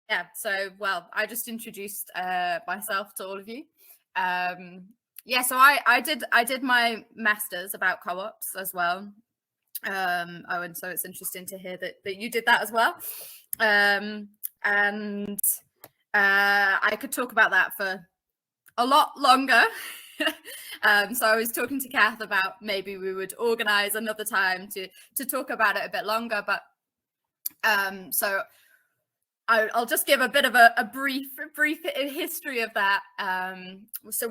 Yeah, so, well, I just introduced myself to all of you. Yeah, so I did my master's about co-ops as well. Oh, and so it's interesting to hear that you did that as well. And I could talk about that for a lot longer. So I was talking to Kath about maybe we would organize another time to talk about it a bit longer, but so I'll just give a bit of a brief history of that. So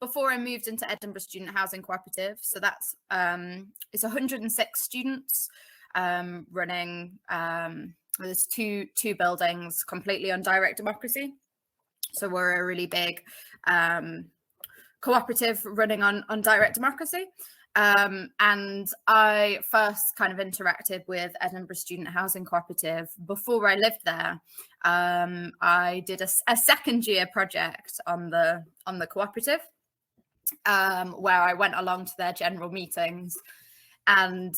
before I moved into Edinburgh Student Housing Cooperative, so that's it's 106 students running. There's two buildings completely on direct democracy. So we're a really big cooperative running on direct democracy. And I first kind of interacted with Edinburgh Student Housing Cooperative before I lived there. I did a second year project on the cooperative, where I went along to their general meetings and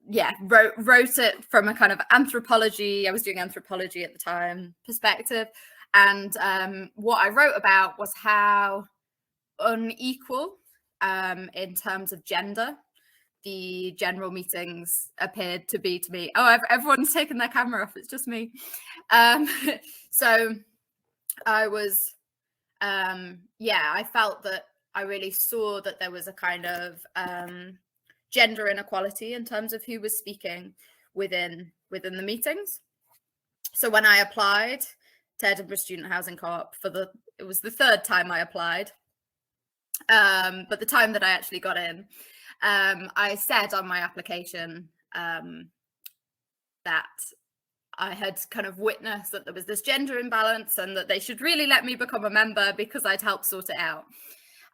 yeah, wrote it from a kind of anthropology. I was doing anthropology at the time perspective. And what I wrote about was how unequal in terms of gender the general meetings appeared to be to me. Oh, everyone's taken their camera off. It's just me. So I was, yeah, I felt that I really saw that there was a kind of gender inequality in terms of who was speaking within the meetings. So when I applied to Edinburgh Student Housing Co-op it was the third time I applied, but the time that I actually got in, I said on my application that I had kind of witnessed that there was this gender imbalance and that they should really let me become a member because I'd helped sort it out.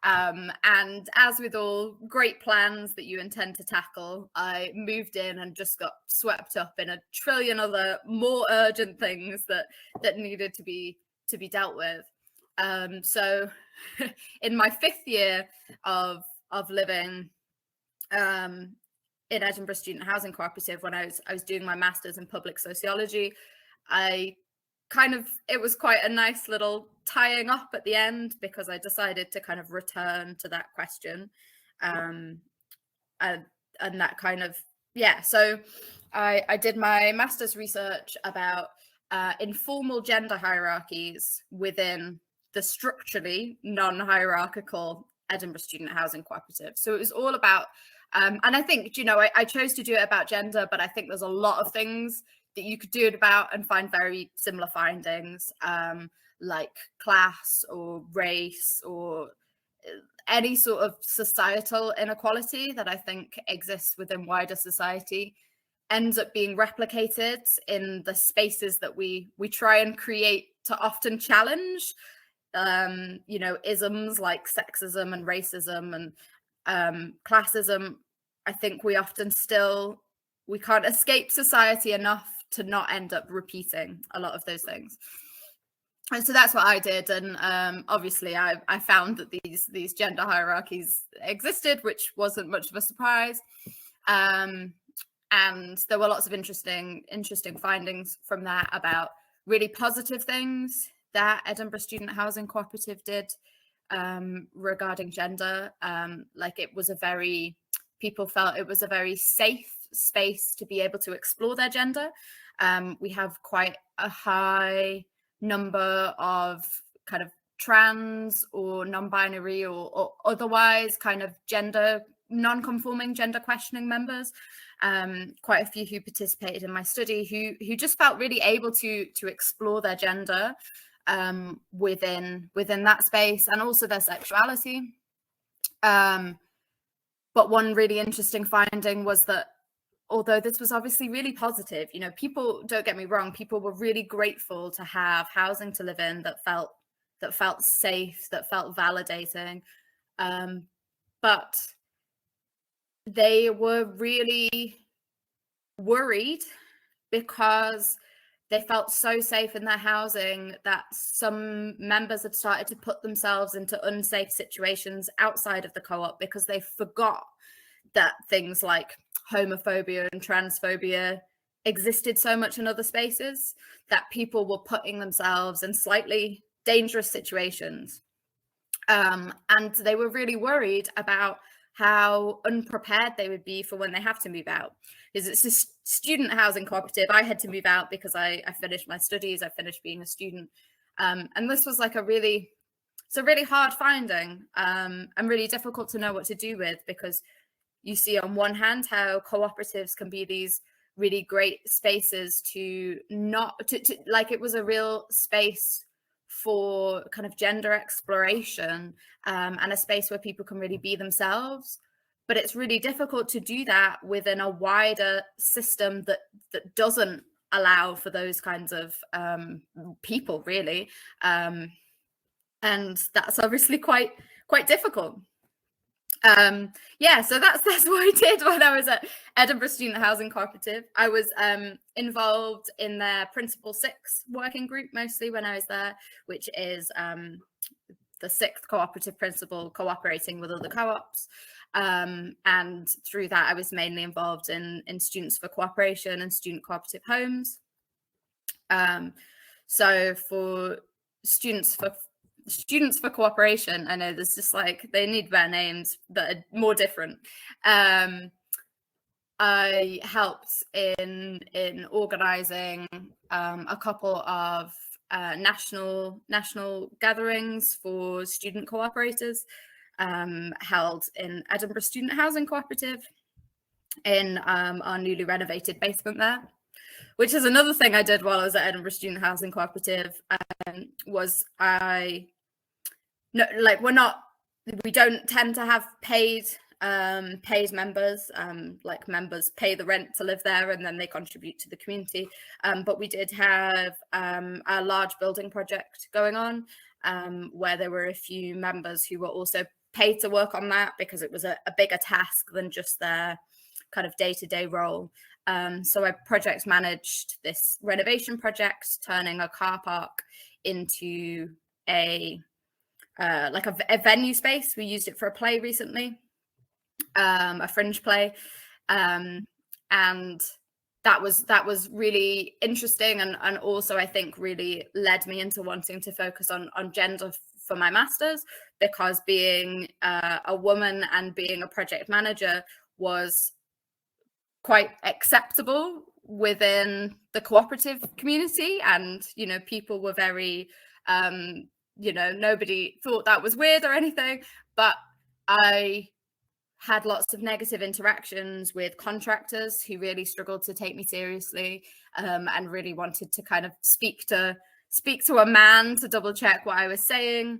And as with all great plans that you intend to tackle, I moved in and just got swept up in a trillion other more urgent things that needed to be dealt with. So in my 5th year of living in Edinburgh Student Housing Cooperative, when I was doing my master's in public sociology, it was quite a nice little tying up at the end, because I decided to kind of return to that question. And that kind of, yeah, so I did my master's research about informal gender hierarchies within the structurally non-hierarchical Edinburgh Student Housing Cooperative. So it was all about, and I think, I chose to do it about gender, but I think there's a lot of things that you could do it about and find very similar findings, like class or race or any sort of societal inequality that I think exists within wider society ends up being replicated in the spaces that we try and create to often challenge, isms like sexism and racism and classism. I think we often we can't escape society enough to not end up repeating a lot of those things. And so that's what I did. And obviously I found that these gender hierarchies existed, which wasn't much of a surprise. And there were lots of interesting findings from that about really positive things that Edinburgh Student Housing Cooperative did regarding gender. Like people felt it was a very safe space to be able to explore their gender. We have quite a high number of kind of trans or non-binary or otherwise kind of non-conforming gender questioning members. Quite a few who participated in my study who just felt really able to explore their gender within that space, and also their sexuality. But one really interesting finding was that although this was obviously really positive, people, don't get me wrong, people were really grateful to have housing to live in that felt safe, that felt validating. But they were really worried because they felt so safe in their housing that some members had started to put themselves into unsafe situations outside of the co-op because they forgot that things like homophobia and transphobia existed so much in other spaces that people were putting themselves in slightly dangerous situations. And they were really worried about how unprepared they would be for when they have to move out. Because it's a student housing cooperative. I had to move out because I finished my studies, I finished being a student. And this was like a really hard finding, and really difficult to know what to do with, because you see on one hand how cooperatives can be these really great spaces to like, it was a real space for kind of gender exploration, and a space where people can really be themselves. But it's really difficult to do that within a wider system that doesn't allow for those kinds of people, really. And that's obviously quite difficult. So that's what I did when I was at Edinburgh Student Housing Cooperative. I was involved in their Principle 6 working group mostly when I was there, which is the 6th cooperative principle, cooperating with other co-ops. And through that, I was mainly involved in Students for Cooperation and student cooperative homes. So for Students for Cooperation, I know there's just like, they need better names that are more different. I helped in organizing a couple of national gatherings for student cooperators, held in Edinburgh Student Housing Cooperative in our newly renovated basement there. Which is another thing I did while I was at Edinburgh Student Housing Cooperative, was we don't tend to have paid members. Like, members pay the rent to live there and then they contribute to the community. But we did have a large building project going on, where there were a few members who were also paid to work on that, because it was a bigger task than just their kind of day-to-day role. So I project managed this renovation project, turning a car park into a venue space. We used it for a play recently, a fringe play, and that was really interesting, and also I think really led me into wanting to focus on gender for my master's, because being a woman and being a project manager was quite acceptable within the cooperative community, and people were very nobody thought that was weird or anything. But I had lots of negative interactions with contractors who really struggled to take me seriously, and really wanted to kind of speak to a man to double check what I was saying.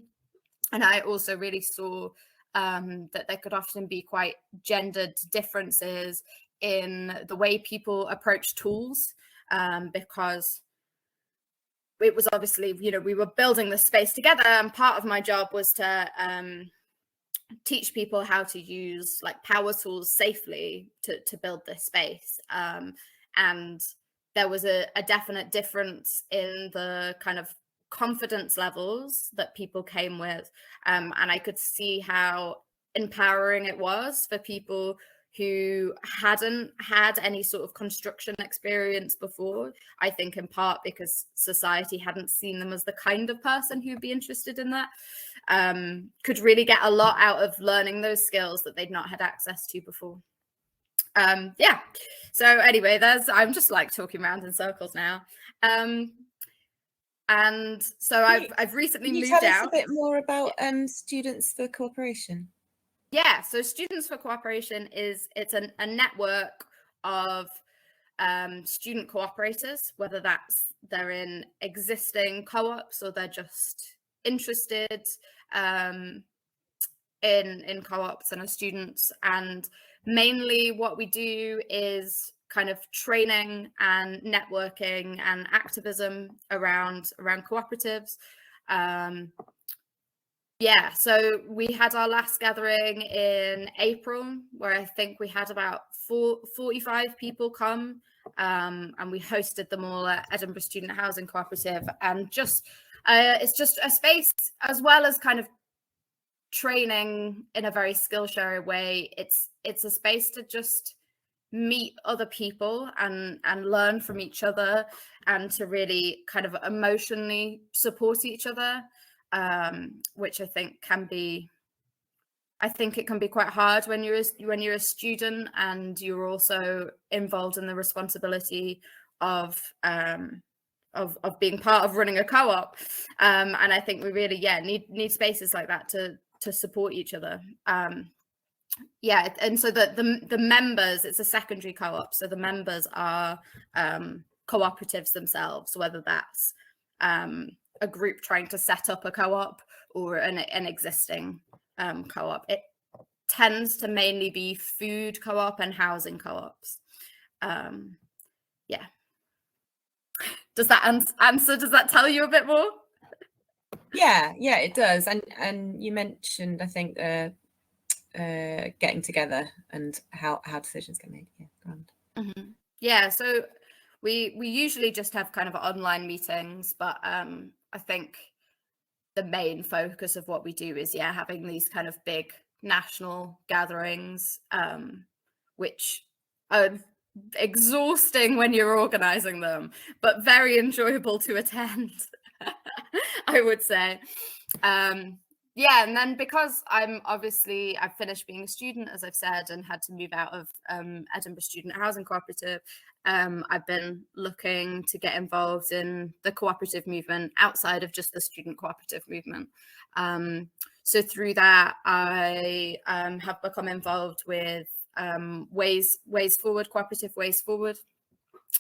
And I also really saw that there could often be quite gendered differences in the way people approach tools, because it was obviously, we were building this space together, and part of my job was to teach people how to use like power tools safely to build this space. And there was a definite difference in the kind of confidence levels that people came with, and I could see how empowering it was for people who hadn't had any sort of construction experience before. I think in part because society hadn't seen them as the kind of person who'd be interested in that, could really get a lot out of learning those skills that they'd not had access to before. So anyway, I'm just like talking around in circles now. And so I've recently moved out. Can you tell us a bit more about Students for Cooperation? Yeah, so Students for Cooperation it's a network of student cooperators, whether they're in existing co-ops or they're just interested in co-ops and are students. And mainly what we do is kind of training and networking and activism around cooperatives. So we had our last gathering in April, where I think we had about 45 people come, and we hosted them all at Edinburgh Student Housing Cooperative. And it's just a space, as well as kind of training in a very Skillshare way. It's a space to just meet other people and learn from each other, and to really kind of emotionally support each other, which I think it can be quite hard when you're a student and you're also involved in the responsibility of being part of running a co-op, and I think we really need spaces like that to support each other. And so the members, it's a secondary co-op, so the members are cooperatives themselves, whether that's a group trying to set up a co-op or an existing co-op. It tends to mainly be food co-op and housing co-ops. Does that answer? Does that tell you a bit more? Yeah, it does. And you mentioned, I think, getting together and how decisions get made. Yeah, grand. Mm-hmm. Yeah, so we usually just have kind of online meetings, but I think the main focus of what we do is having these kind of big national gatherings, which are exhausting when you're organizing them, but very enjoyable to attend. I would say. And then because I've finished being a student, as I've said, and had to move out of Edinburgh Student Housing Cooperative, I've been looking to get involved in the cooperative movement outside of just the student cooperative movement. So through that, I have become involved with Ways Forward, Cooperative Ways Forward.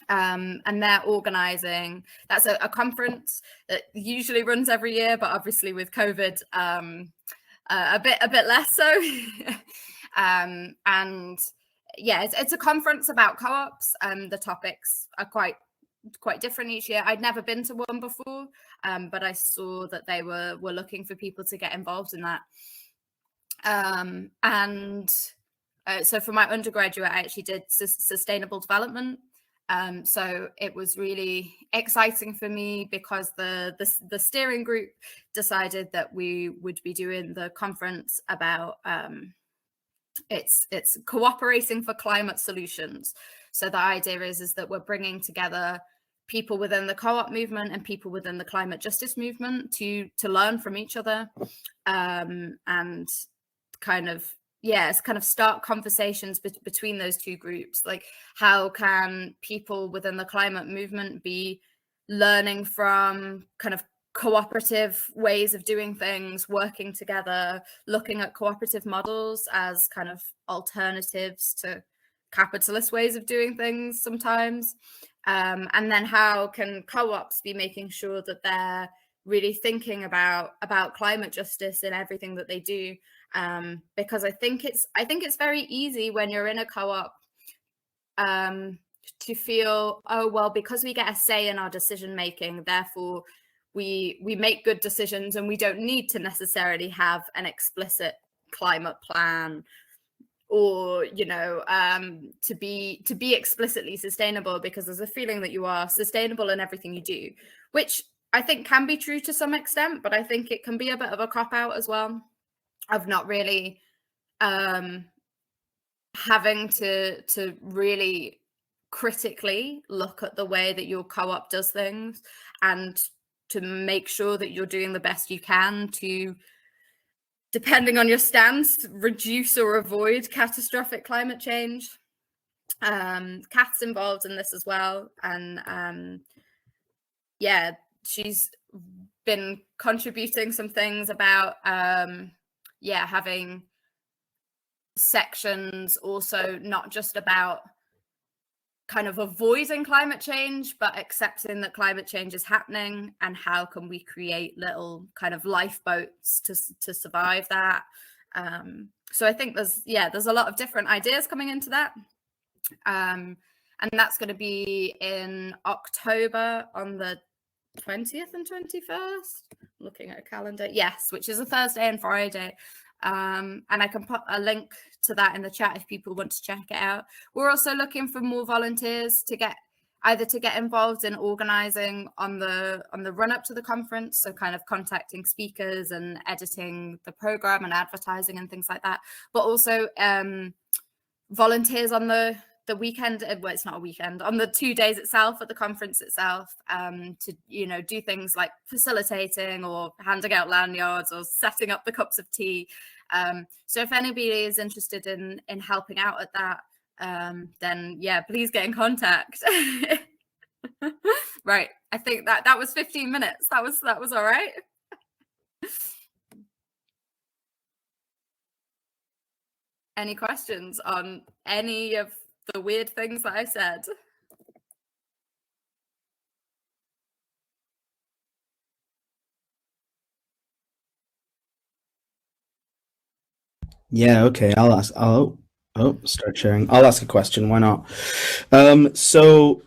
And they're organizing, that's a conference that usually runs every year, but obviously with COVID a bit less so. And yeah, it's a conference about co-ops, and the topics are quite different each year. I'd never been to one before, but I saw that they were looking for people to get involved in that. So for my undergraduate, I actually did sustainable development. So it was really exciting for me because the steering group decided that we would be doing the conference about it's cooperating for climate solutions. So the idea is that we're bringing together people within the co-op movement and people within the climate justice movement to learn from each other, and kind of start conversations between those two groups. Like, how can people within the climate movement be learning from kind of cooperative ways of doing things, working together, looking at cooperative models as kind of alternatives to capitalist ways of doing things sometimes, and then how can co-ops be making sure that they're really thinking about climate justice in everything that they do. Because I think it's very easy when you're in a co-op to feel, oh well, because we get a say in our decision making, therefore we make good decisions and we don't need to necessarily have an explicit climate plan, or to be explicitly sustainable, because there's a feeling that you are sustainable in everything you do, which I think can be true to some extent, but I think it can be a bit of a cop-out as well, of not really having to really critically look at the way that your co-op does things, and to make sure that you're doing the best you can to, depending on your stance, reduce or avoid catastrophic climate change. Kath's involved in this as well, and she's been contributing some things about having sections also not just about kind of avoiding climate change, but accepting that climate change is happening, and how can we create little kind of lifeboats to survive that. So I think there's a lot of different ideas coming into that, and that's going to be in October on the 20th and 21st, looking at a calendar, yes, which is a Thursday and Friday. And I can put a link to that in the chat if people want to check it out. We're also looking for more volunteers to get involved in organizing on the run up to the conference, so kind of contacting speakers and editing the program and advertising and things like that, but also volunteers on the the weekend, well, it's not a weekend, on the 2 days itself at the conference itself, to, you know, do things like facilitating or handing out lanyards or setting up the cups of tea. So if anybody is interested in helping out at that, then yeah, please get in contact. Right, I think that was 15 minutes. That was all right. Any questions on any of the weird things that I said? Yeah, okay. I'll start sharing. I'll ask a question. Why not? So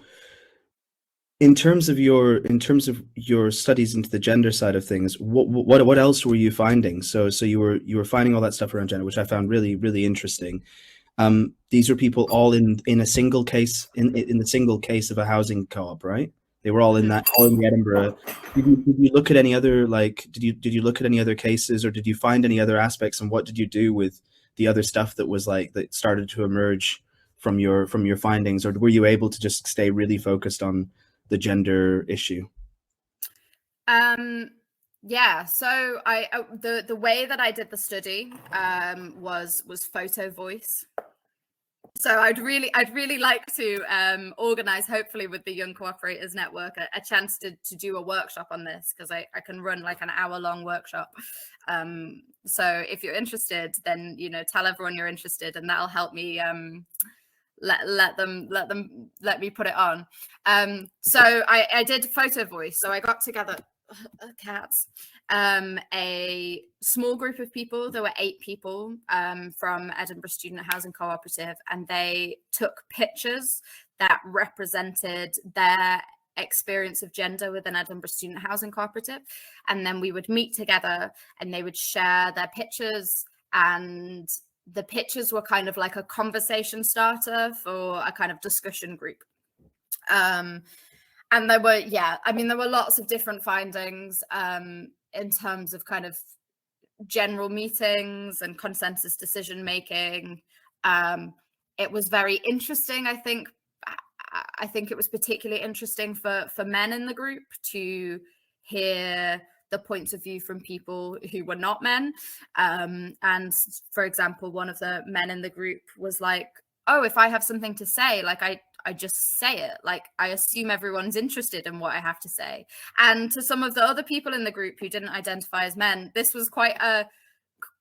in terms of your studies into the gender side of things, what else were you finding? So you were finding all that stuff around gender, which I found really, really interesting. These were people all in a single case in the single case of a housing co-op, right? They were all in the Edinburgh. Did you look at any other, like, did you look at any other cases, or did you find any other aspects, and what did you do with the other stuff that was like that started to emerge from your findings, or were you able to just stay really focused on the gender issue? Yeah, so the way that I did the study was photo voice. So I'd really like to organize, hopefully with the Young Co-operators Network, a chance to do a workshop on this, because I can run like an hour-long workshop. So if you're interested, then, you know, tell everyone you're interested, and that'll help me let me put it on. So I did photo voice. So I got together cats, a small group of people. There were 8 people from Edinburgh Student Housing Co-operative, and they took pictures that represented their experience of gender within Edinburgh Student Housing Co-operative, and then we would meet together and they would share their pictures, and the pictures were kind of like a conversation starter for a kind of discussion group. And there were, yeah, I mean, there were lots of different findings in terms of kind of general meetings and consensus decision making. It was very interesting. I think it was particularly interesting for men in the group to hear the points of view from people who were not men. And for example, one of the men in the group was like, oh, if I have something to say, like I just say it. Like, I assume everyone's interested in what I have to say. And to some of the other people in the group who didn't identify as men, this was quite a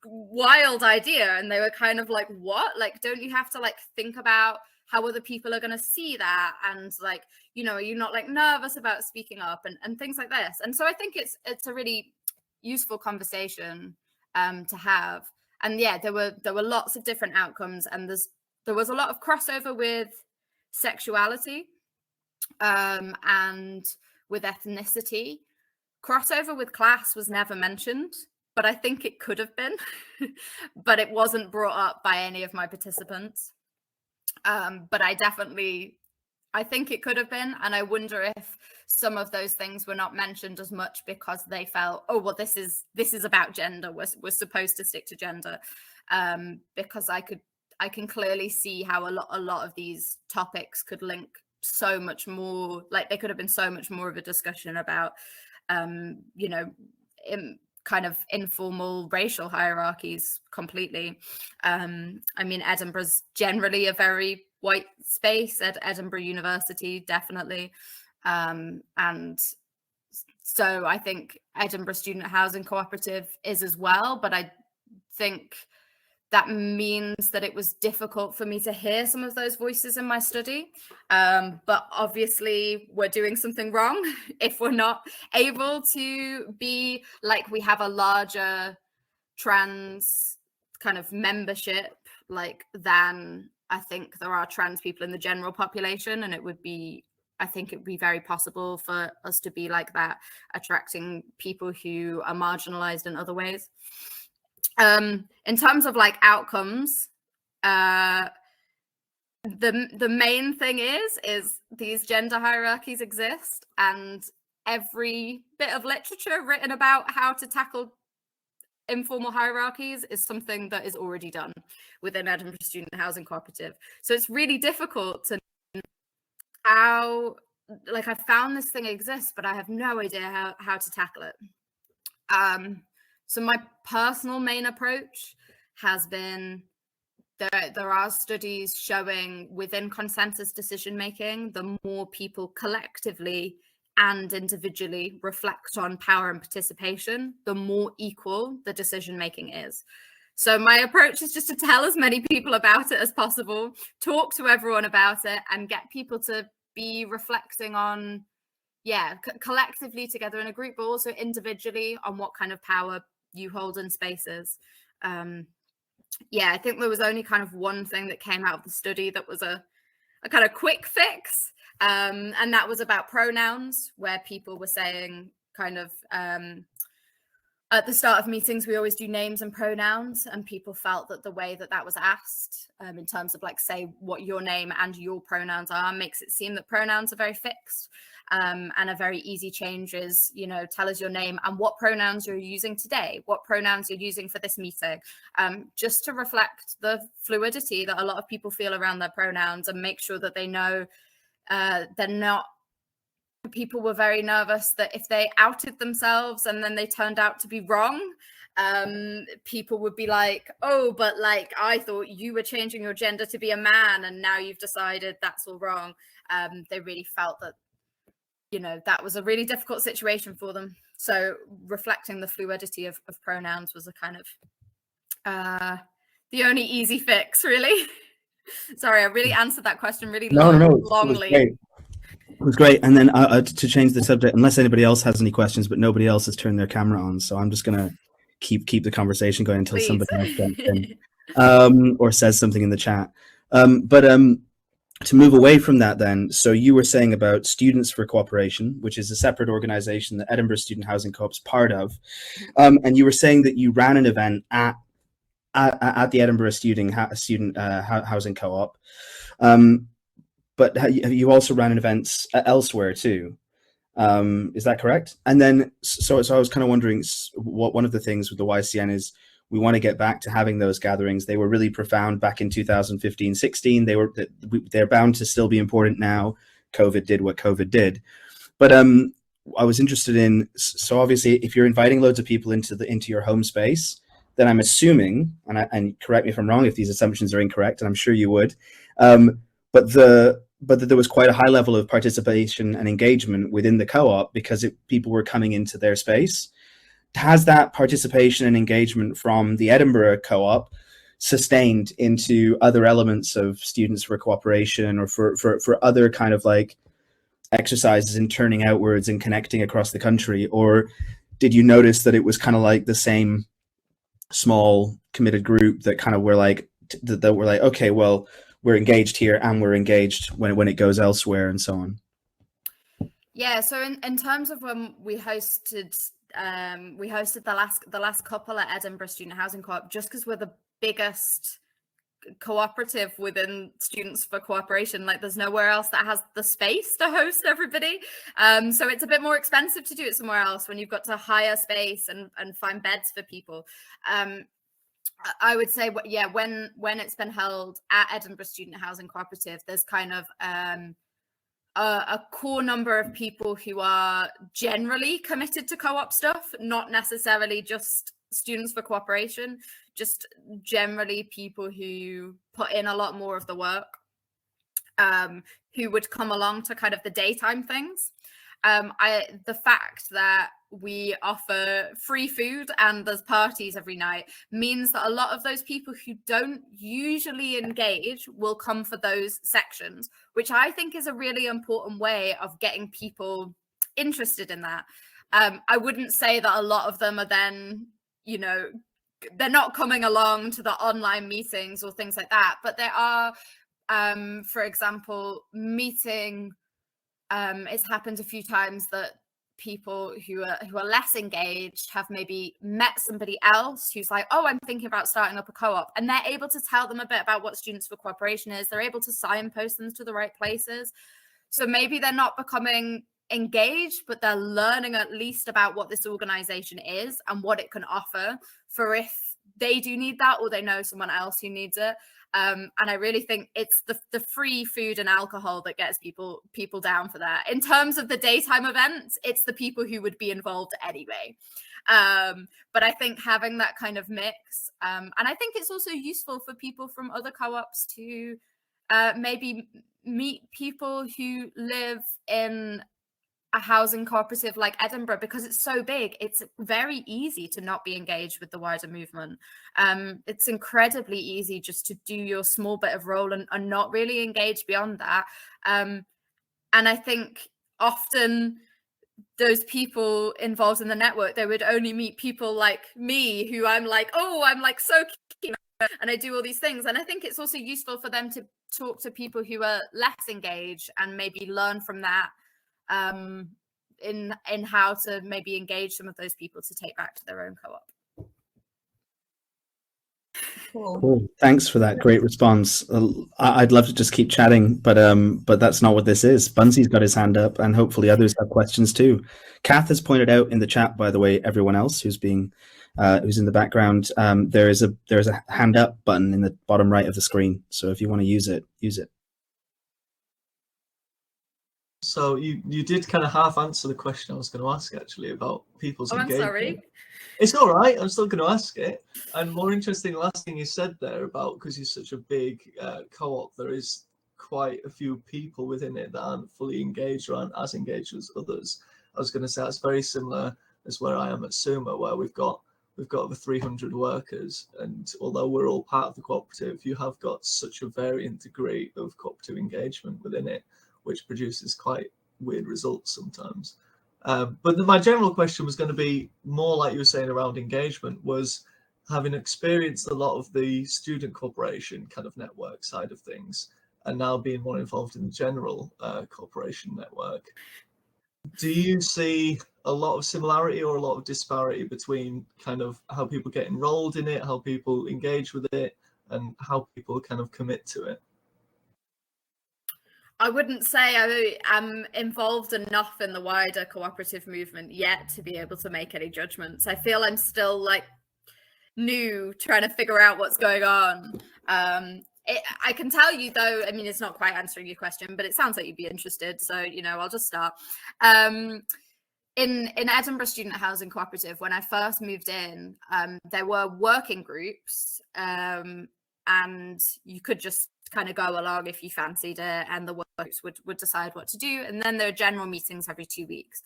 wild idea. And they were kind of like, what? Like, don't you have to like think about how other people are going to see that? And like, you know, are you not like nervous about speaking up and things like this? And so I think it's a really useful conversation to have. And yeah, there were lots of different outcomes, and there was a lot of crossover with sexuality and with ethnicity. Crossover with class was never mentioned, but I think it could have been, but it wasn't brought up by any of my participants. But I think it could have been, and I wonder if some of those things were not mentioned as much because they felt, oh well, this is about gender, we're supposed to stick to gender, because I can clearly see how a lot of these topics could link so much more, like they could have been so much more of a discussion about, you know, kind of informal racial hierarchies completely. I mean, Edinburgh's generally a very white space, at Edinburgh University, definitely. And so I think Edinburgh Student Housing Co-operative is as well, but I think that means that it was difficult for me to hear some of those voices in my study. But obviously we're doing something wrong if we're not able to be like, we have a larger trans kind of membership, like, than I think there are trans people in the general population. And I think it would be very possible for us to be like that, attracting people who are marginalized in other ways. In terms of like outcomes, the main thing is these gender hierarchies exist, and every bit of literature written about how to tackle informal hierarchies is something that is already done within Edinburgh Student Housing Co-operative. So it's really difficult to know how, like, I found this thing exists, but I have no idea how to tackle it. So my personal main approach has been, there are studies showing within consensus decision making, the more people collectively and individually reflect on power and participation, the more equal the decision making is. So my approach is just to tell as many people about it as possible, talk to everyone about it, and get people to be reflecting on, collectively together in a group, but also individually on what kind of power you hold in spaces. I think there was only kind of one thing that came out of the study that was a kind of quick fix. And that was about pronouns, where people were saying kind of, at the start of meetings, we always do names and pronouns, and people felt that the way that that was asked, in terms of like, say what your name and your pronouns are, makes it seem that pronouns are very fixed. And a very easy change is, tell us your name and what pronouns you're using today, what pronouns you're using for this meeting, just to reflect the fluidity that a lot of people feel around their pronouns, and make sure that they know they're not. People were very nervous that if they outed themselves and then they turned out to be wrong, people would be like, oh, but like, I thought you were changing your gender to be a man and now you've decided that's all wrong. They really felt that, that was a really difficult situation for them. So reflecting the fluidity of pronouns was a kind of the only easy fix, really. Sorry, I really answered that question really longly. It was great. And then to change the subject, unless anybody else has any questions, but nobody else has turned their camera on, so I'm just going to keep the conversation going until somebody else jumps in or says something in the chat. But to move away from that then, so you were saying about Students for Cooperation, which is a separate organization that Edinburgh Student Housing Co-op's part of. And you were saying that you ran an event at the Edinburgh Student Housing Co-op. But you also ran events elsewhere too. Is that correct? And then, so I was kind of wondering, what one of the things with the YCN is, we want to get back to having those gatherings. They were really profound back in 2015-16. They're bound to still be important now. COVID did what COVID did. But I was interested in, so obviously if you're inviting loads of people into your home space, then I'm assuming, and correct me if I'm wrong if these assumptions are incorrect, and I'm sure you would, but that there was quite a high level of participation and engagement within the co-op because people were coming into their space. Has that participation and engagement from the Edinburgh co-op sustained into other elements of Students for Cooperation, or for other kind of like exercises in turning outwards and connecting across the country? Or did you notice that it was kind of like the same small committed group that kind of were like, okay, well, we're engaged here and we're engaged when it goes elsewhere and so on? Yeah, so in terms of when we hosted the last couple at Edinburgh Student Housing Co-op, just because we're the biggest cooperative within Students for Cooperation, like there's nowhere else that has the space to host everybody. So it's a bit more expensive to do it somewhere else when you've got to hire space and find beds for people. I would say, yeah, when it's been held at Edinburgh Student Housing Cooperative, there's kind of a core number of people who are generally committed to co-op stuff, not necessarily just Students for Cooperation, just generally people who put in a lot more of the work, who would come along to kind of the daytime things. The fact that we offer free food and there's parties every night means that a lot of those people who don't usually engage will come for those sections, which I think is a really important way of getting people interested in that. I wouldn't say that a lot of them are then, they're not coming along to the online meetings or things like that, but there are, for example, meeting. It's happened a few times that people who are less engaged have maybe met somebody else who's like, oh, I'm thinking about starting up a co-op, and they're able to tell them a bit about what Students for Cooperation is. They're able to signpost them to the right places. So maybe they're not becoming engaged, but they're learning at least about what this organization is and what it can offer for if they do need that or they know someone else who needs it. And I really think it's the free food and alcohol that gets people down for that. In terms of the daytime events, it's the people who would be involved anyway. But I think having that kind of mix, and I think it's also useful for people from other co-ops to maybe meet people who live in a housing cooperative like Edinburgh, because it's so big. It's very easy to not be engaged with the wider movement. It's incredibly easy just to do your small bit of role and not really engage beyond that. And I think often those people involved in the network, they would only meet people like me, who I'm like, oh, I'm like so keen, and I do all these things. And I think it's also useful for them to talk to people who are less engaged and maybe learn from that, in how to maybe engage some of those people to take back to their own co-op. Cool. Thanks for that great response. I'd love to just keep chatting, but that's not what this is. Bunsy's got his hand up, and hopefully others have questions too. Kath has pointed out in the chat, by the way, everyone else who's in the background, there is a hand up button in the bottom right of the screen. So if you want to use it, use it. So you did kind of half answer the question I was going to ask, actually, about people's engagement. I'm sorry. It's all right. I'm still going to ask it. And more interesting, the last thing you said there about, because you're such a big co-op, there is quite a few people within it that aren't fully engaged or aren't as engaged as others. I was going to say that's very similar as where I am at Suma, where we've got over 300 workers, and although we're all part of the cooperative, you have got such a varying degree of cooperative engagement within it, which produces quite weird results sometimes. But my general question was going to be more like you were saying around engagement, was having experienced a lot of the student cooperation kind of network side of things, and now being more involved in the general cooperation network. Do you see a lot of similarity or a lot of disparity between kind of how people get enrolled in it, how people engage with it, and how people kind of commit to it? I wouldn't say I am involved enough in the wider cooperative movement yet to be able to make any judgments. I feel I'm still like new, trying to figure out what's going on. I can tell you though, I mean, it's not quite answering your question, but it sounds like you'd be interested. So, I'll just start. In Edinburgh Student Housing Cooperative, when I first moved in, there were working groups, and you could just kind of go along if you fancied it, and the work groups would decide what to do. And then there are general meetings every 2 weeks.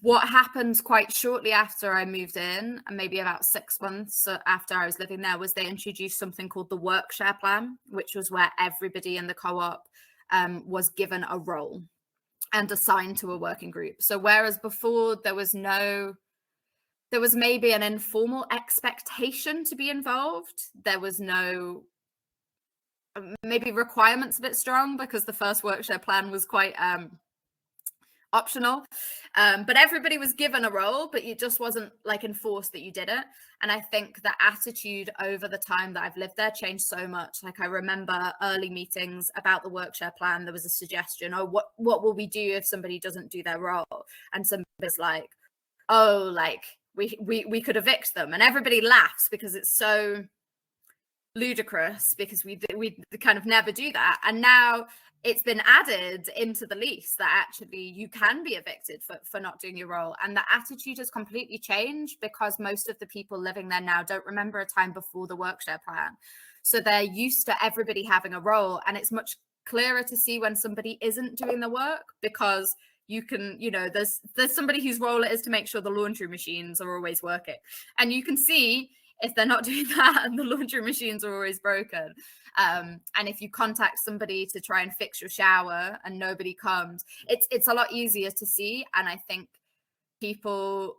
What happened quite shortly after I moved in, and maybe about 6 months after I was living there, was they introduced something called the work share plan, which was where everybody in the co-op was given a role and assigned to a working group. So whereas before there was maybe an informal expectation to be involved, there was no, maybe requirements a bit strong, because the first workshare plan was quite optional, but everybody was given a role, but it just wasn't like enforced that you did it. And I think the attitude over the time that I've lived there changed so much. Like, I remember early meetings about the workshare plan, there was a suggestion, oh, what will we do if somebody doesn't do their role? And somebody's like, oh, like we could evict them, and everybody laughs because it's so ludicrous, because we kind of never do that. And now it's been added into the lease that actually you can be evicted for not doing your role. And the attitude has completely changed, because most of the people living there now don't remember a time before the workshare plan. So they're used to everybody having a role, and it's much clearer to see when somebody isn't doing the work, because you can, there's somebody whose role it is to make sure the laundry machines are always working. And you can see if they're not doing that and the laundry machines are always broken. And if you contact somebody to try and fix your shower and nobody comes, it's a lot easier to see. And I think people,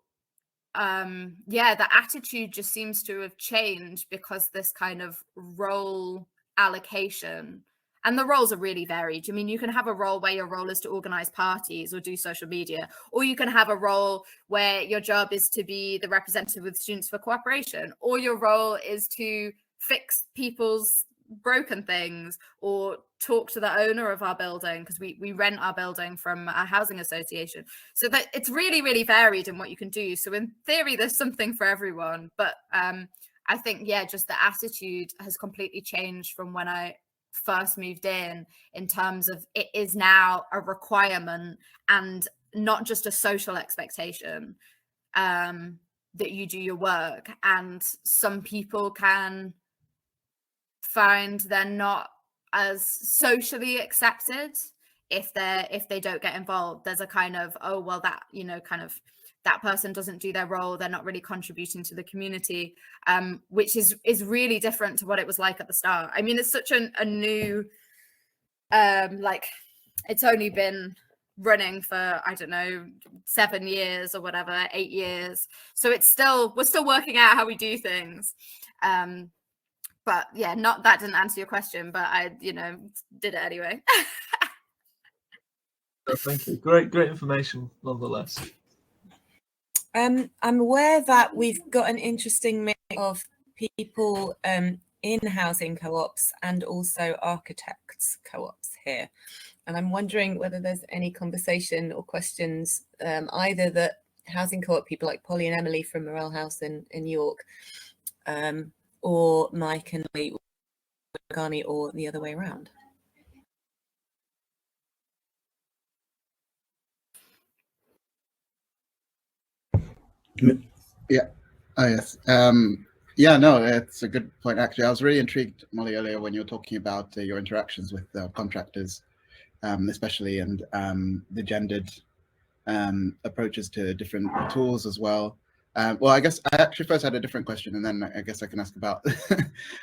the attitude just seems to have changed, because this kind of role allocation, and the roles are really varied. I mean, you can have a role where your role is to organize parties or do social media, or you can have a role where your job is to be the representative with Students for Cooperation, or your role is to fix people's broken things, or talk to the owner of our building, because we rent our building from a housing association. So that it's really, really varied in what you can do. So in theory, there's something for everyone. But I think, yeah, just the attitude has completely changed from when I first moved in terms of it is now a requirement and not just a social expectation that you do your work. And some people can find they're not as socially accepted if they don't get involved. There's a kind of, oh well, that, you know, kind of that person doesn't do their role, they're not really contributing to the community, which is really different to what it was like at the start. I mean, it's such a new like, it's only been running for, I don't know, 7 years or whatever, 8 years, so we're still working out how we do things. But yeah, that didn't answer your question, but I, you know, did it anyway. Thank you. Great information nonetheless. I'm aware that we've got an interesting mix of people in housing co-ops and also architects co-ops here. And I'm wondering whether there's any conversation or questions, either that housing co-op people like Polly and Emily from Morel House in York, or Mike and Lee, Garni, or the other way around. Yeah. Oh, yes. Yeah, no, it's a good point. Actually, I was really intrigued, Molly, earlier when you were talking about your interactions with contractors, especially, and the gendered approaches to different tools as well. Well, I guess I actually first had a different question, and then I guess I can ask about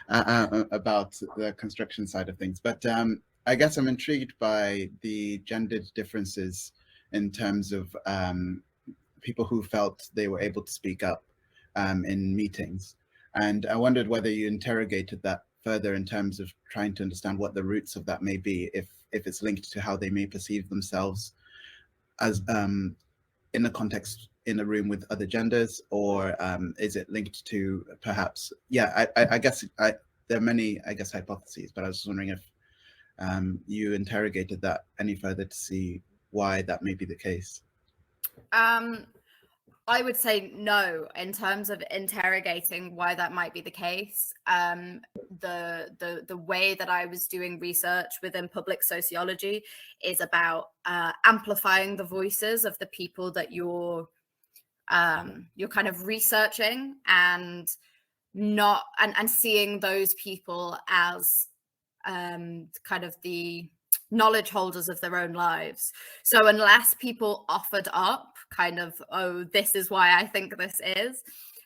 about the construction side of things. But I guess I'm intrigued by the gendered differences in terms of people who felt they were able to speak up in meetings. And I wondered whether you interrogated that further in terms of trying to understand what the roots of that may be, if it's linked to how they may perceive themselves as in the context in a room with other genders, or is it linked to perhaps, yeah, I guess there are many, I guess, hypotheses, but I was just wondering if you interrogated that any further to see why that may be the case. I would say no, in terms of interrogating why that might be the case. The way that I was doing research within public sociology is about amplifying the voices of the people that you're kind of researching, and not and seeing those people as kind of the knowledge holders of their own lives. So unless people offered up kind of, oh, this is why I think this is,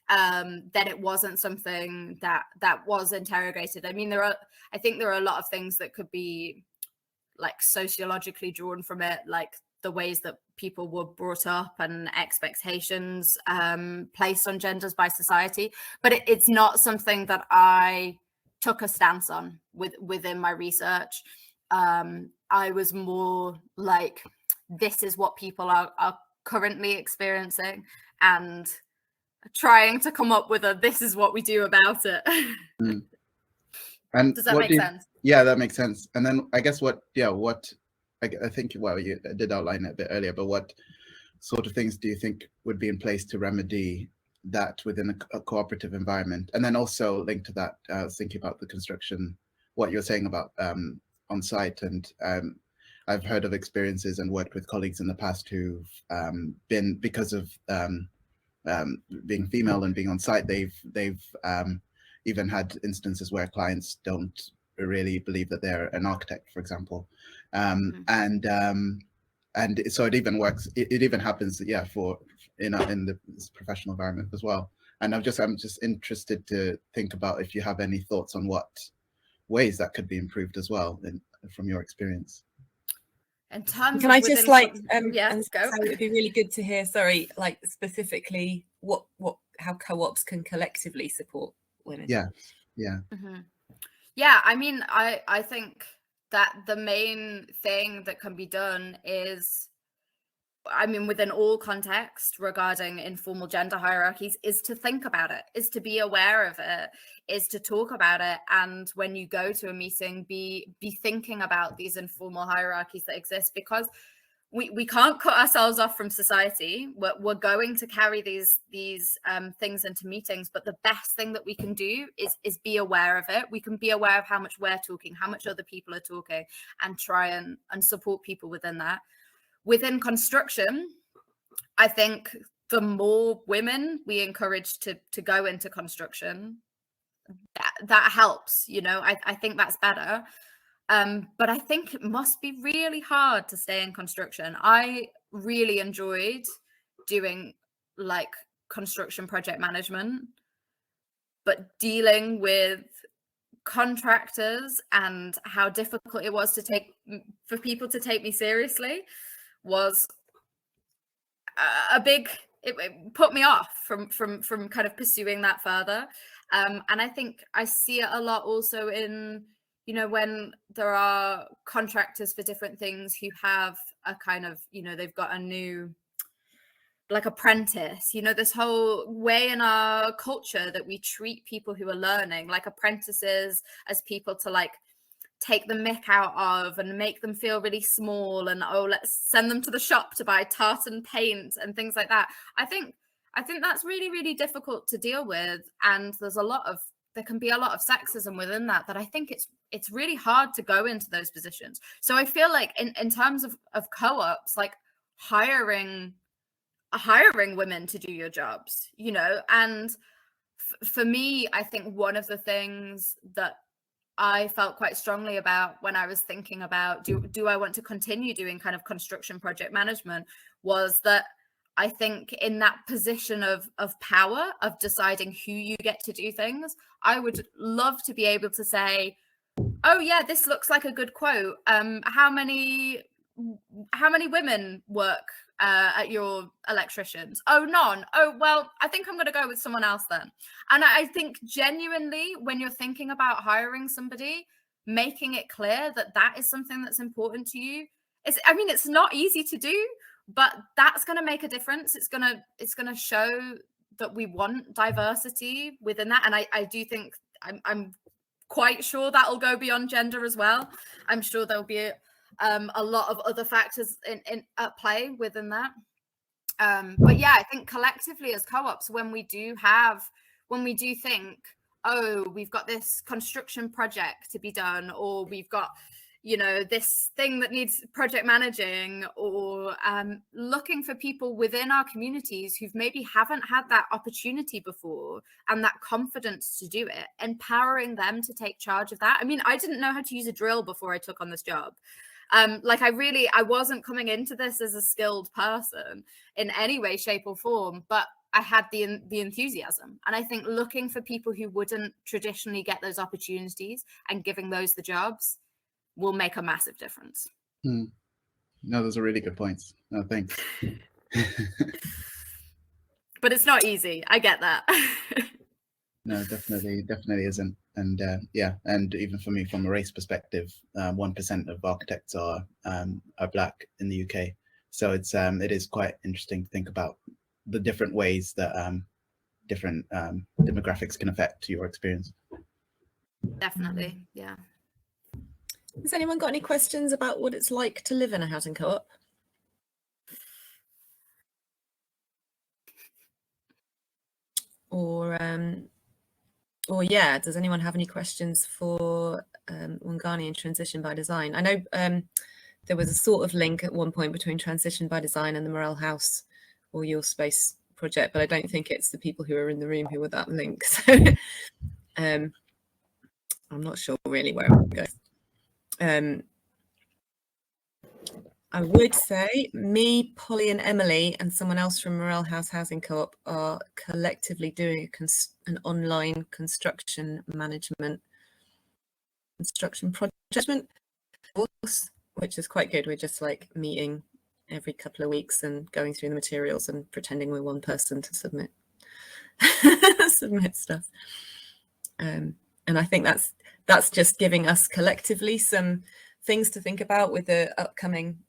then it wasn't something that was interrogated. I mean, I think there are a lot of things that could be like sociologically drawn from it, like the ways that people were brought up and expectations placed on genders by society. But it's not something that I took a stance on within my research. I was more like, this is what people are currently experiencing, and trying to come up with this is what we do about it. And does that make sense? Yeah, that makes sense. And then I guess I think, well, you did outline it a bit earlier, but what sort of things do you think would be in place to remedy that within a cooperative environment? And then also linked to that, I was thinking about the construction, what you're saying about on site, and I've heard of experiences and worked with colleagues in the past who've been, because of being female and being on site, they've even had instances where clients don't really believe that they're an architect, for example, and so it even works. It even happens, yeah, in the professional environment as well. And I'm just interested to think about if you have any thoughts on what ways that could be improved as well, from your experience. In terms Can I just like yeah, go. So it'd be really good to hear, sorry, like specifically how co-ops can collectively support women. Yeah. Yeah, I mean, I think that the main thing that can be done is I mean, within all context regarding informal gender hierarchies, is to think about it, is to be aware of it, is to talk about it. And when you go to a meeting, be thinking about these informal hierarchies that exist, because we can't cut ourselves off from society. We're going to carry these things into meetings, but the best thing that we can do is be aware of it. We can be aware of how much we're talking, how much other people are talking, and try and support people within that. Within construction, I think the more women we encourage to go into construction, that helps. You know, I think that's better. But I think it must be really hard to stay in construction. I really enjoyed doing like construction project management, but dealing with contractors and how difficult it was for people to take me seriously was a big, it put me off from kind of pursuing that further. And I think I see it a lot also in, you know, when there are contractors for different things who have a kind of, you know, they've got a new, like, apprentice, you know, this whole way in our culture that we treat people who are learning like apprentices as people to like take the mick out of and make them feel really small, and oh, let's send them to the shop to buy tartan paint and things like that. I think that's really, really difficult to deal with, and there can be a lot of sexism within that I think it's really hard to go into those positions. So I feel like in terms of co-ops, like hiring women to do your jobs, you know, and for me, I think one of the things that I felt quite strongly about when I was thinking about do I want to continue doing kind of construction project management was that I think in that position of power, of deciding who you get to do things, I would love to be able to say, oh yeah, this looks like a good quote. How many women work at your electricians? Oh, none. Oh, well, I think I'm going to go with someone else then. And I think genuinely, when you're thinking about hiring somebody, making it clear that is something that's important to you. It's not easy to do, but that's going to make a difference. It's going to show that we want diversity within that. And I do think I'm quite sure that'll go beyond gender as well. I'm sure there'll be a lot of other factors in at play within that. But yeah, I think collectively as co-ops, when we do think, oh, we've got this construction project to be done, or we've got, you know, this thing that needs project managing, or looking for people within our communities who've maybe haven't had that opportunity before and that confidence to do it, empowering them to take charge of that. I mean, I didn't know how to use a drill before I took on this job. I wasn't coming into this as a skilled person in any way, shape or form, but I had the enthusiasm. And I think looking for people who wouldn't traditionally get those opportunities and giving those the jobs will make a massive difference. No, those are really good points. No, thanks. But it's not easy. I get that. No, definitely isn't. And yeah, and even for me, from a race perspective, 1% of architects are Black in the UK. So it is quite interesting to think about the different ways that different demographics can affect your experience. Definitely, yeah. Has anyone got any questions about what it's like to live in a housing co-op? Or yeah, does anyone have any questions for Wangani and Transition by Design? I know there was a sort of link at one point between Transition by Design and the Morel House or Your Space project, but I don't think it's the people who are in the room who were that link. So I'm not sure really where it goes. I would say me, Polly and Emily and someone else from Morel House Housing Co-op are collectively doing an online construction project course, which is quite good. We're just like meeting every couple of weeks and going through the materials and pretending we're one person to submit stuff. And I think that's just giving us collectively some things to think about with the upcoming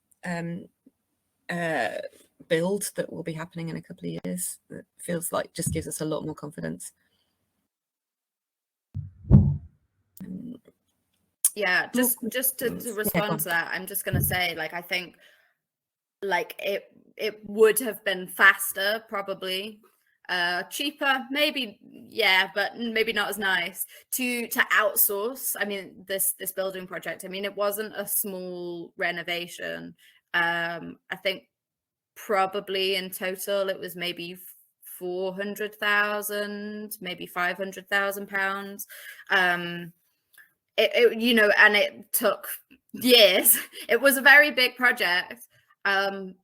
build that will be happening in a couple of years. That feels like just gives us a lot more confidence. Yeah, just to respond to that, I'm just going to say, like, I think like it would have been faster, probably cheaper, maybe, yeah, but maybe not as nice to outsource. I mean, this building project, I mean, it wasn't a small renovation. I think probably in total it was maybe 400,000, maybe 500,000 pounds. It you know, and it took years. It was a very big project. But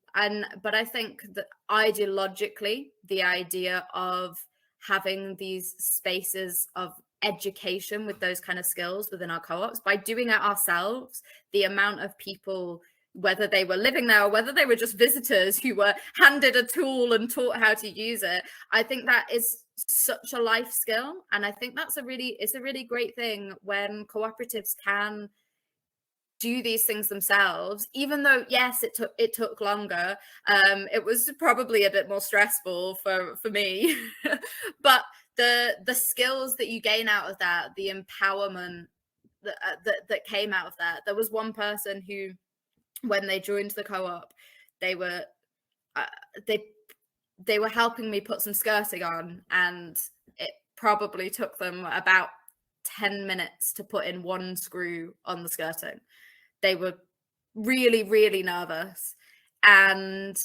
I think that ideologically, the idea of having these spaces of education with those kind of skills within our co-ops, by doing it ourselves, the amount of people, whether they were living there or whether they were just visitors who were handed a tool and taught how to use it, I think that is such a life skill. And I think that's it's a really great thing when cooperatives can do these things themselves, even though, yes, it took longer. It was probably a bit more stressful for me, but the skills that you gain out of that, the empowerment that came out of that. There was one person who, when they joined the co-op, they were helping me put some skirting on, and it probably took them about 10 minutes to put in one screw on the skirting. They were really, really nervous. And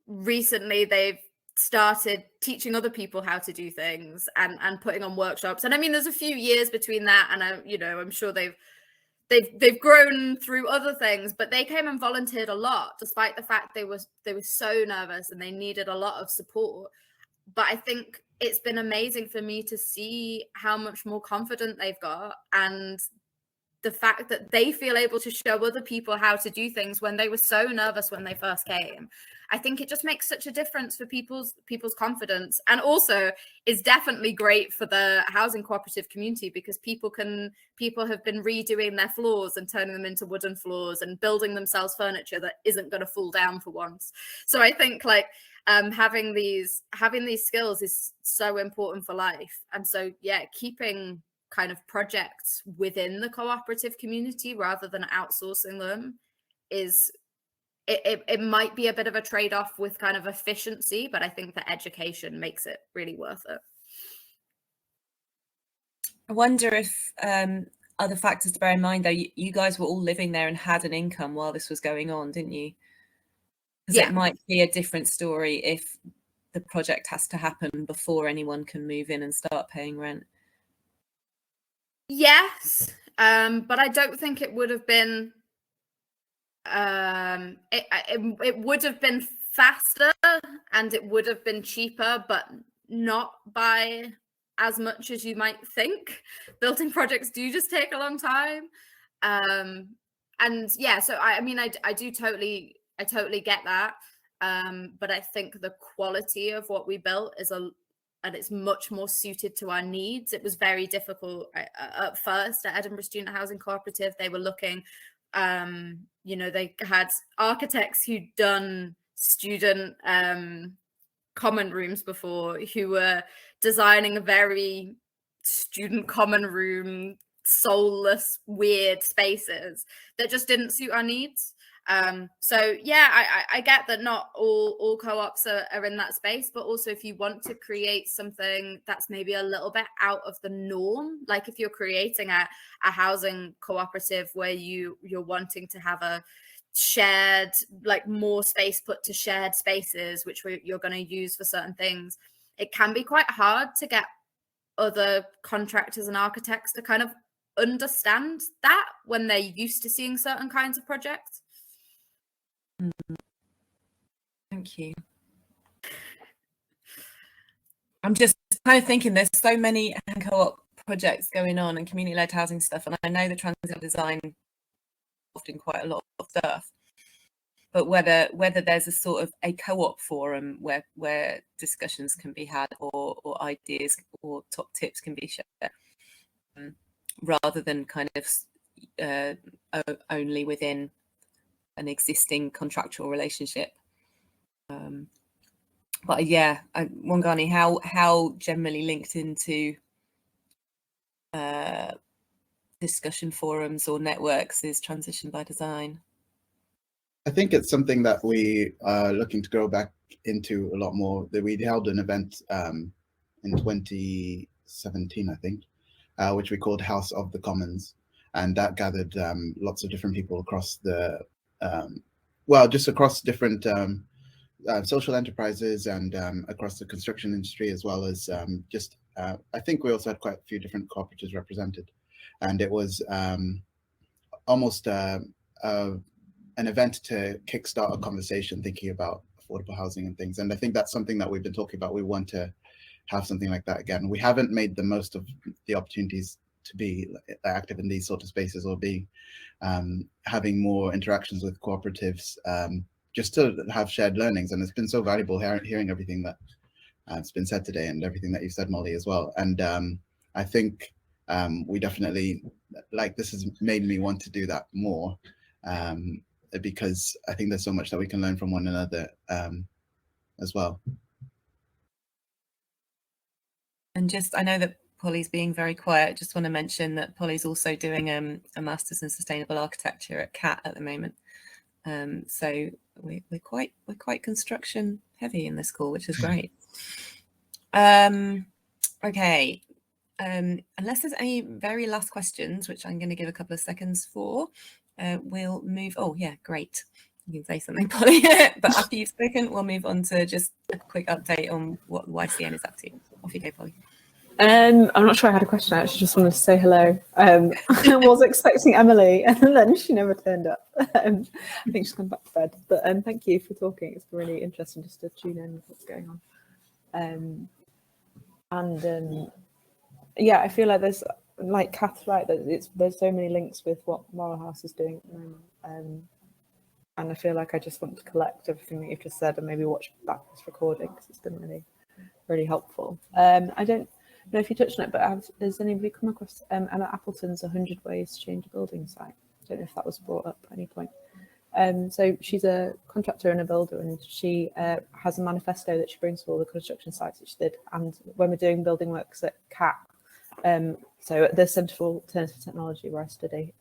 recently they've started teaching other people how to do things and putting on workshops. And I mean, there's a few years between that, and I'm sure they've grown through other things, but they came and volunteered a lot, despite the fact they were so nervous and they needed a lot of support. But I think it's been amazing for me to see how much more confident they've got, and the fact that they feel able to show other people how to do things when they were so nervous when they first came. I think it just makes such a difference for people's confidence, and also is definitely great for the housing cooperative community, because people have been redoing their floors and turning them into wooden floors and building themselves furniture that isn't going to fall down for once. So I think like having these skills is so important for life. And so yeah, keeping kind of projects within the cooperative community rather than outsourcing them it might be a bit of a trade-off with kind of efficiency, but I think the education makes it really worth it. I wonder if other factors to bear in mind, though. You guys were all living there and had an income while this was going on, didn't you? Because Yeah. It might be a different story if the project has to happen before anyone can move in and start paying rent. Yes, but I don't think it would have been. It would have been faster and it would have been cheaper, but not by as much as you might think. Building projects do just take a long time, and yeah. So I mean, I do totally get that, but I think the quality of what we built and it's much more suited to our needs. It was very difficult at first at Edinburgh Student Housing Cooperative. They were looking, they had architects who'd done student common rooms before, who were designing a very student common room, soulless, weird spaces that just didn't suit our needs. So yeah, I get that not all co-ops are in that space, but also if you want to create something that's maybe a little bit out of the norm, like if you're creating a housing cooperative where you're wanting to have a shared, like more space put to shared spaces, which you're going to use for certain things, it can be quite hard to get other contractors and architects to kind of understand that when they're used to seeing certain kinds of projects. Thank you. I'm just kind of thinking there's so many co-op projects going on and community-led housing stuff, and I know the transitional design often quite a lot of stuff, but whether there's a sort of a co-op forum where discussions can be had or ideas or top tips can be shared, rather than kind of only within an existing contractual relationship. But yeah, Wangani, how generally linked into discussion forums or networks is transition by design? I think it's something that we are looking to grow back into a lot more. That we held an event in 2017, I think, which we called House of the Commons, and that gathered lots of different people across the just across different social enterprises and across the construction industry, as well as I think we also had quite a few different cooperatives represented, and it was almost an event to kickstart a conversation thinking about affordable housing and things. And I think that's something that we've been talking about. We want to have something like that again. We haven't made the most of the opportunities to be active in these sort of spaces, or be having more interactions with cooperatives, just to have shared learnings. And it's been so valuable hearing everything that has been said today, and everything that you've said, Molly, as well. And I think we definitely, this has made me want to do that more, because I think there's so much that we can learn from one another as well. And just, I know that Polly's being very quiet. Just want to mention that Polly's also doing a Master's in Sustainable Architecture at CAT at the moment. So we're quite construction heavy in this call, which is great. Okay. Unless there's any very last questions, which I'm going to give a couple of seconds for, we'll move. Oh yeah, great. You can say something, Polly. But after you've spoken, we'll move on to just a quick update on what YCN is up to. Off you go, Polly. I'm not sure I had a question. I actually just wanted to say hello. I was expecting Emily, and then she never turned up. I think she's gone back to bed. But thank you for talking. It's really interesting just to tune in with what's going on. Yeah, I feel like there's, like Kath's right, that there's so many links with what Moral House is doing at the moment. And I feel like I just want to collect everything that you've just said and maybe watch back this recording, because it's been really, really helpful. I don't know if you touched on it, but has anybody come across Emma Appleton's 100 Ways to Change a Building site? I don't know if that was brought up at any point. So she's a contractor and a builder, and she has a manifesto that she brings to all the construction sites that she did. And when we're doing building works at CAT, so at the Centre for Alternative Technology where I study,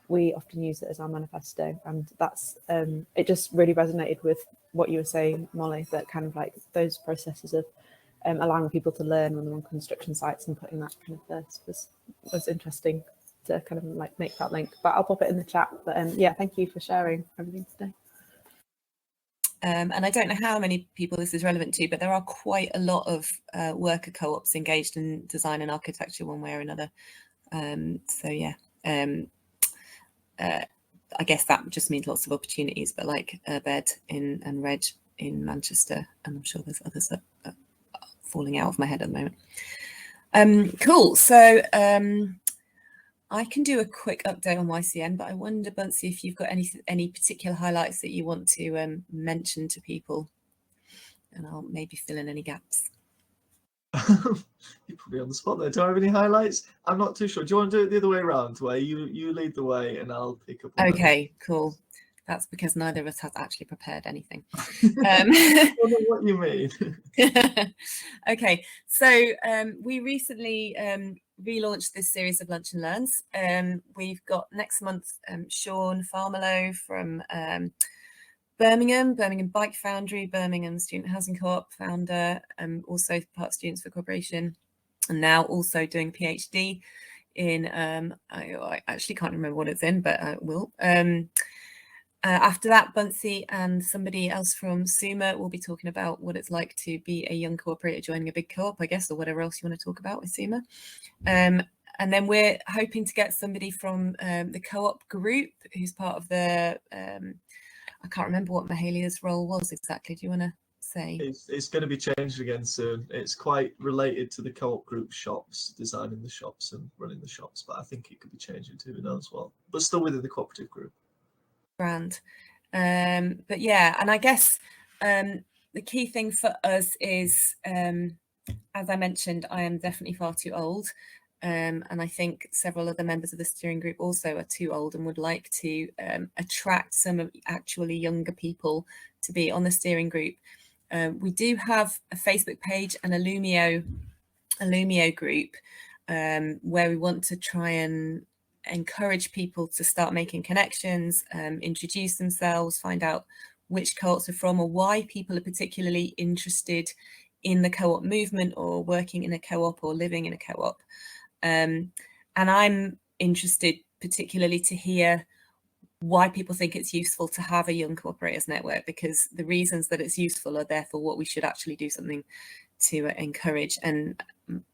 we often use it as our manifesto, and that's it just really resonated with what you were saying, Molly, that kind of like those processes of allowing people to learn when they're on construction sites and putting that kind of first was interesting to kind of like make that link. But I'll pop it in the chat. But yeah, thank you for sharing everything today. And I don't know how many people this is relevant to, but there are quite a lot of worker co-ops engaged in design and architecture one way or another. So yeah, I guess that just means lots of opportunities, but like Bed and Reg in Manchester, and I'm sure there's others that are falling out of my head at the moment. Cool. So I can do a quick update on YCN, but I wonder, Bunsey, if you've got any particular highlights that you want to mention to people, and I'll maybe fill in any gaps. You put me on the spot there. Do I have any highlights? I'm not too sure. Do you want to do it the other way around, where you lead the way and I'll pick up on Okay, cool. That's because neither of us has actually prepared anything. I don't know what you mean. Okay, so we recently relaunched this series of Lunch and Learns. We've got next month Sean Farmelo from Birmingham Bike Foundry, Birmingham Student Housing Co-op founder, also part of Students for Cooperation, and now also doing PhD in, I actually can't remember what it's in, but I will. After that, Bunsey and somebody else from SUMA will be talking about what it's like to be a young cooperator joining a big co-op, I guess, or whatever else you want to talk about with SUMA. And then we're hoping to get somebody from the co-op group who's part of the, I can't remember what Mahalia's role was exactly. Do you want to say? It's going to be changed again soon. It's quite related to the co-op group shops, designing the shops and running the shops, but I think it could be changing to who knows what, but still within the cooperative group. Brand. But yeah, and I guess the key thing for us is, as I mentioned, I am definitely far too old. and I think several other members of the steering group also are too old and would like to attract some of actually younger people to be on the steering group. We do have a Facebook page and a Lumio group where we want to try and encourage people to start making connections, introduce themselves, find out which co-ops are from or why people are particularly interested in the co-op movement or working in a co-op or living in a co-op. And I'm interested particularly to hear why people think it's useful to have a young cooperators network, because the reasons that it's useful are therefore what we should actually do something to encourage. And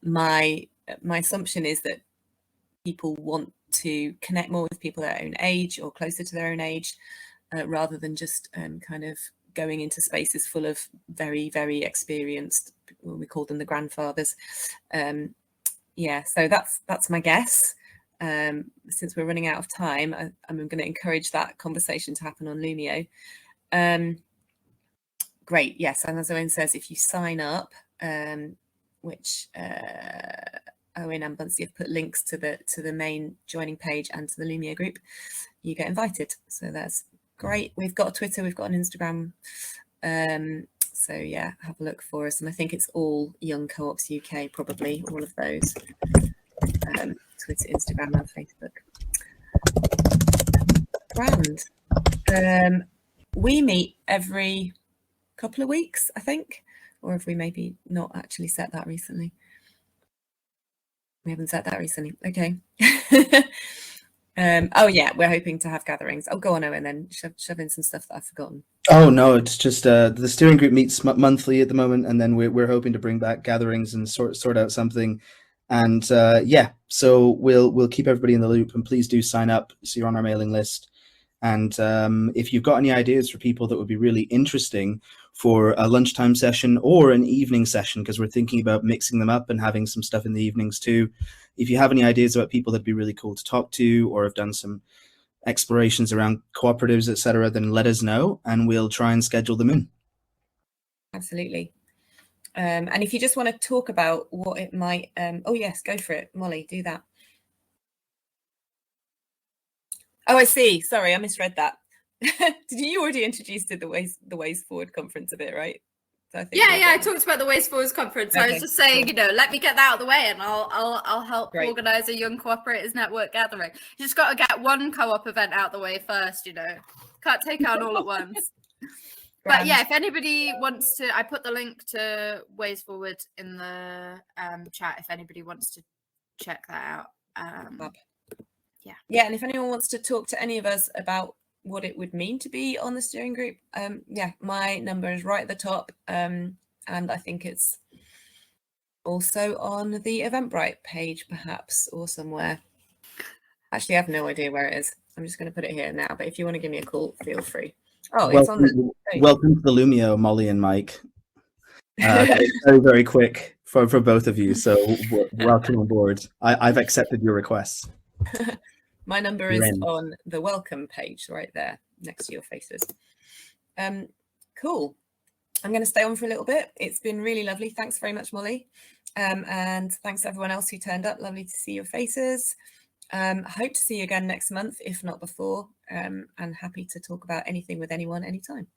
my assumption is that people want to connect more with people their own age or closer to their own age, rather than just kind of going into spaces full of very, very experienced, we call them the grandfathers. Yeah, so that's my guess. Since we're running out of time, I'm going to encourage that conversation to happen on Lumio. Great, yes, and as Owen says, if you sign up, which Owen and Bunsey have put links to the main joining page and to the Lumio group, you get invited. So that's great. We've got a Twitter, we've got an Instagram. So yeah, have a look for us. And I think it's all Young Co-ops UK, probably all of those. Twitter, Instagram and Facebook. Grand. We meet every couple of weeks, I think, or have we maybe not actually set that recently? We haven't set that recently. Okay. Oh yeah, we're hoping to have gatherings. Oh, go on, Owen, then shove in some stuff that I've forgotten. Oh no, it's just the steering group meets monthly at the moment, and then we're hoping to bring back gatherings and sort out something. And yeah, so we'll keep everybody in the loop, and please do sign up so you're on our mailing list. And if you've got any ideas for people that would be really interesting for a lunchtime session or an evening session, because we're thinking about mixing them up and having some stuff in the evenings too. If you have any ideas about people that'd be really cool to talk to, or have done some explorations around cooperatives, etc., then let us know and we'll try and schedule them in. Absolutely. And if you just want to talk about what it might, oh yes, go for it, Molly, do that. Oh, I see. Sorry, I misread that. Did you already introduce the Ways Forward conference a bit, right? So I talked about the Ways Forward conference. Okay, I was just saying, cool. Let me get that out of the way, and I'll help organise a Young Cooperators Network gathering. You just got to get one co-op event out of the way first, Can't take on all at once. But yeah, if anybody wants to, I put the link to Ways Forward in the chat. If anybody wants to check that out. Yeah, and if anyone wants to talk to any of us about what it would mean to be on the steering group, my number is right at the top, and I think it's also on the Eventbrite page perhaps, or somewhere. Actually, I have no idea where it is. I'm just going to put it here now, but if you want to give me a call, feel free. Oh, it's on the page. Welcome to the Lumio, Molly and Mike. Very, very quick for both of you, so welcome on board. I've accepted your requests. My number is on the welcome page right there next to your faces. Cool. I'm going to stay on for a little bit. It's been really lovely. Thanks very much, Molly. And thanks to everyone else who turned up. Lovely to see your faces. Hope to see you again next month, if not before. And happy to talk about anything with anyone anytime.